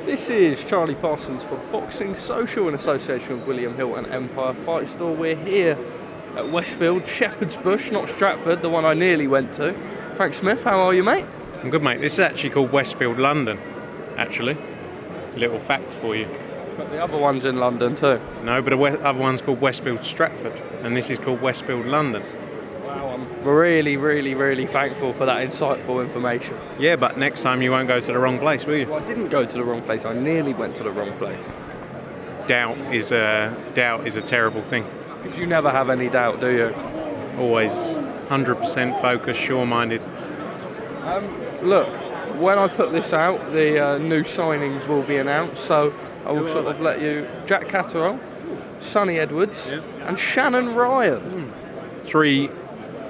This is Charlie Parsons for Boxing Social in association with William Hill and Empire Fight Store. We're here at Westfield, Shepherd's Bush, not Stratford, the one I nearly went to. Frank Smith, how are you, mate? I'm good, mate. This is actually called Westfield London, actually. Little fact for you. But the other one's in London too. No, but the other one's called Westfield Stratford, and this is called Westfield London. Wow, I'm really thankful for that insightful information. Yeah, but next time you won't go to the wrong place, will you? Well, I didn't go to the wrong place. I nearly went to the wrong place. Doubt is a terrible thing. Because you never have any doubt, do you? Always 100% focused, sure-minded. Look, when I put this out, the new signings will be announced, so I will sort of let you... Jack Catterall, Sonny Edwards, and Shannon Ryan. 3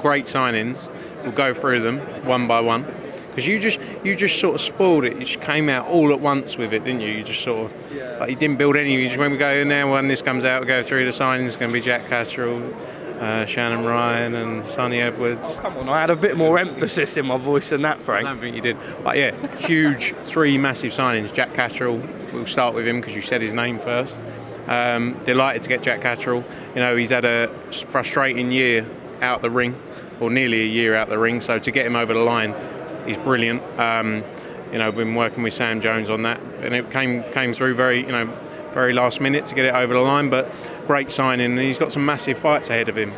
great signings. We'll go through them one by one. Because you just sort of spoiled it. You just came out all at once with it, didn't you? You just sort of... Like you didn't build any... You just when we go now, when this comes out, we go through the signings. It's going to be Jack Catterall, Shannon Ryan and Sonny Edwards. Oh, come on, I had a bit more emphasis in my voice than that, Frank. I don't think you did. But yeah, huge 3 massive signings. Jack Catterall, we'll start with him because you said his name first. Delighted to get Jack Catterall. You know, he's had a frustrating year out the ring, or nearly a year out the ring, so to get him over the line is brilliant. You know, been working with Sam Jones on that, and it came through very last minute to get it over the line, but great signing, and he's got some massive fights ahead of him.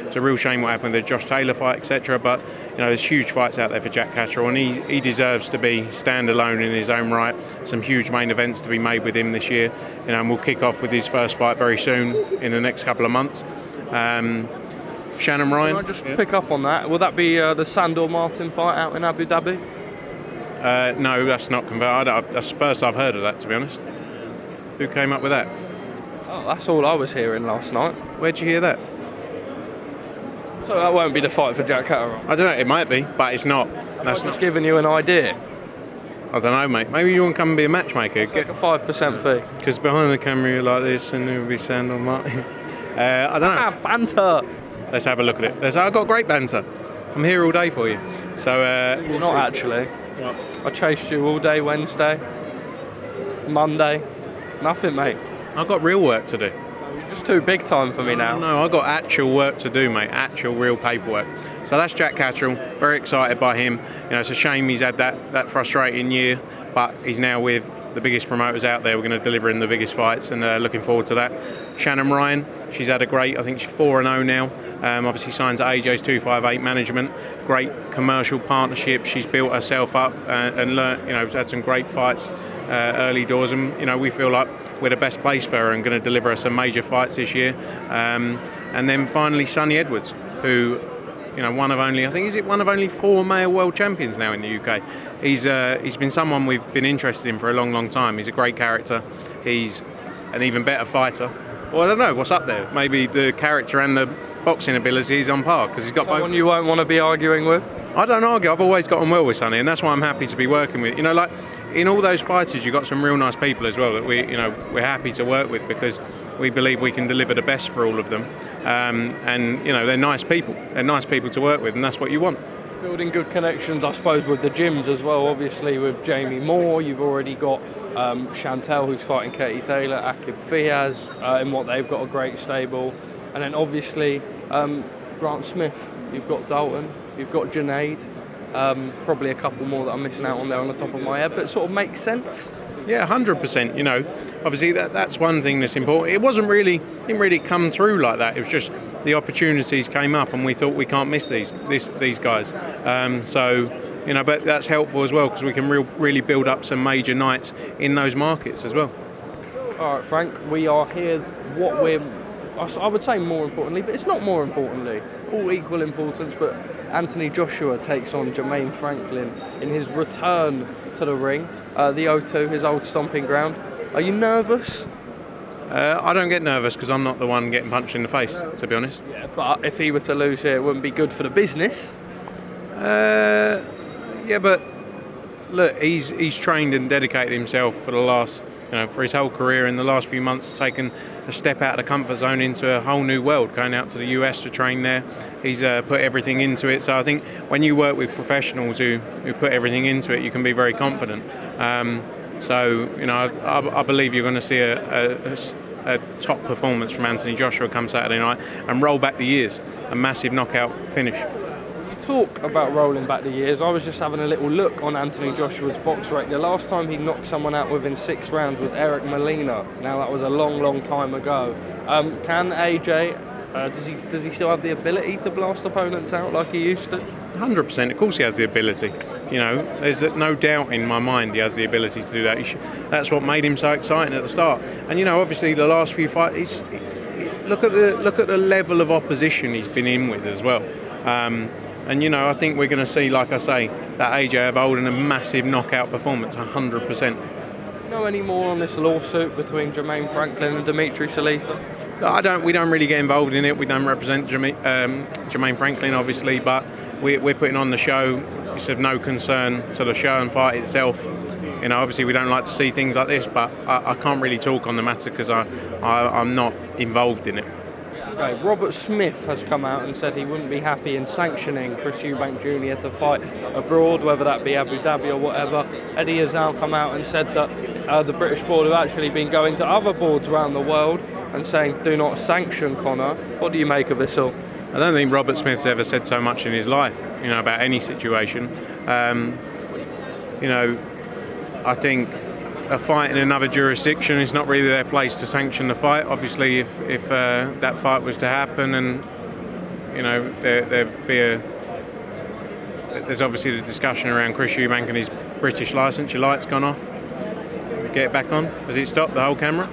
It's a real shame what happened with the Josh Taylor fight, etc., but you know, there's huge fights out there for Jack Catterall, and he deserves to be standalone in his own right. Some huge main events to be made with him this year, you know, and we'll kick off with his first fight very soon in the next couple of months. Shannon Ryan. Can I just pick up on that? Will that be the Sandor Martin fight out in Abu Dhabi? No, that's not confirmed. That's the first I've heard of that, to be honest. Who came up with that? Oh, that's all I was hearing last night. Where'd you hear that? So that won't be the fight for Jack Catterall? I don't know, it might be, but it's not. That's not giving you an idea. I don't know, mate. Maybe you want to come and be a matchmaker. It's like a 5% fee. Because behind the camera you're like this and it will be Sandor Martin. I don't know. Banter! Let's have a look at it. I've got great banter. I'm here all day for you. So you're not actually. I chased you all day Wednesday, Monday. Nothing, mate. I've got real work to do. You're just too big time for me now. No, I've got actual work to do, mate. Actual real paperwork. So that's Jack Catterall. Very excited by him. You know, it's a shame he's had that frustrating year, but he's now with the biggest promoters out there. We're going to deliver in the biggest fights, and looking forward to that. Shannon Ryan, she's had a great, I think she's 4-0 now. Obviously signs at AJ's 258 management. Great commercial partnership. She's built herself up and learnt, you know, had some great fights early doors, and you know, we feel like we're the best place for her and going to deliver her some major fights this year. And then finally Sonny Edwards, who, you know, one of only 4 male world champions now in the UK. He's been someone we've been interested in for a long time. He's a great character. He's an even better fighter. Well, I don't know what's up there. Maybe the character and the boxing ability is on par, because he's got someone both. You won't want to be arguing with? I don't argue. I've always got on well with Sonny, and that's why I'm happy to be working with. You know, like in all those fighters, you've got some real nice people as well that we're happy to work with, because we believe we can deliver the best for all of them. And you know, they're nice people. They're nice people to work with, and that's what you want. Building good connections, I suppose, with the gyms as well. Obviously, with Jamie Moore, you've already got Chantel, who's fighting Katie Taylor, Akib Fiaz, in what they've got a great stable, and then obviously Grant Smith. You've got Dalton, you've got Junaid, probably a couple more that I'm missing out on there on the top of my head, but it sort of makes sense. Yeah, 100%. You know, obviously that's one thing that's important. It didn't really come through like that. It was just the opportunities came up, and we thought we can't miss these guys. So, you know, but that's helpful as well, because we can really build up some major nights in those markets as well. All right, Frank, we are here. I would say more importantly, but it's not more importantly. All equal importance, but Anthony Joshua takes on Jermaine Franklin in his return to the ring, the O2, his old stomping ground. Are you nervous? I don't get nervous because I'm not the one getting punched in the face, to be honest. Yeah, but if he were to lose here, it wouldn't be good for the business. Yeah, but look, he's trained and dedicated himself for the last, you know, for his whole career. In the last few months, taken a step out of the comfort zone into a whole new world, going out to the US to train there. He's put everything into it. So I think when you work with professionals who put everything into it, you can be very confident. So, I believe you're going to see a top performance from Anthony Joshua come Saturday night and roll back the years, a massive knockout finish. Talk about rolling back the years. I was just having a little look on Anthony Joshua's box rate. The last time he knocked someone out within 6 rounds was Eric Molina. Now that was a long time ago. Can AJ, does he still have the ability to blast opponents out like he used to? 100%. Of course he has the ability. There's no doubt in my mind he has the ability to do that. That's what made him so exciting at the start. And obviously the last few fights, look at the level of opposition he's been in with as well. And I think we're going to see, like I say, that AJ holding a massive knockout performance, 100%. Know any more on this lawsuit between Jermaine Franklin and Dimitri Salita? We don't really get involved in it. We don't represent Jermaine Franklin, obviously, but we're putting on the show. It's of no concern to the show and fight itself. Obviously we don't like to see things like this, but I can't really talk on the matter because I'm not involved in it. Okay, Robert Smith has come out and said he wouldn't be happy in sanctioning Chris Eubank Jr. to fight abroad, whether that be Abu Dhabi or whatever. Eddie has now come out and said that the British board have actually been going to other boards around the world and saying, do not sanction Conor. What do you make of this all? I don't think Robert Smith's ever said so much in his life, about any situation. I think a fight in another jurisdiction is not really their place to sanction the fight. Obviously, if that fight was to happen, and there's obviously the discussion around Chris Eubank and his British licence. Your light's gone off. Get it back on. Has it stopped the whole camera?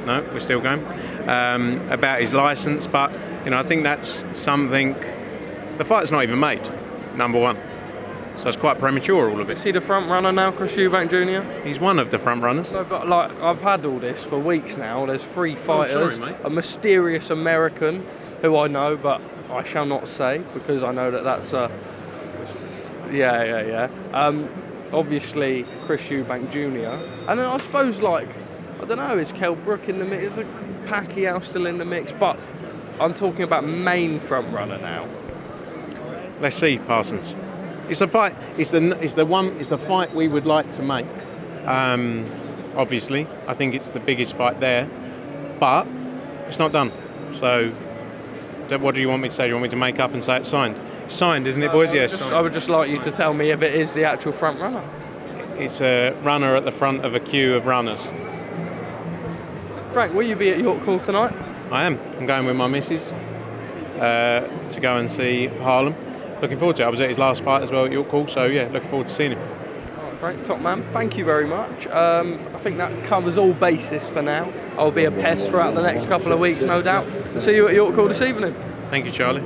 No, we're still going. About his licence, but I think that's something. The fight's not even made. Number one. So it's quite premature, all of it. Is he the front runner now, Chris Eubank Jr.? He's one of the front runners. No, but I've had all this for weeks now. There's 3 fighters. Oh, sorry, mate. A mysterious American who I know, but I shall not say because I know that's a. Yeah. Obviously, Chris Eubank Jr. And then I suppose, I don't know, is Kell Brook in the mix? Is Pacquiao still in the mix? But I'm talking about main front runner now. Let's see, Parsons. It's a fight. It's the fight we would like to make. Obviously, I think it's the biggest fight there, but it's not done. So, what do you want me to say? Do you want me to make up and say it's signed? It's signed, isn't it, boys? Yes. I would just like you to tell me if it is the actual front runner. It's a runner at the front of a queue of runners. Frank, will you be at York Hall tonight? I am. I'm going with my missus to go and see Harlem. Looking forward to it. I was at his last fight as well at York Hall, so yeah, looking forward to seeing him. All right, Frank, top man, thank you very much. I think that covers all bases for now. I'll be a pest throughout the next couple of weeks, no doubt. See you at York Hall this evening. Thank you, Charlie.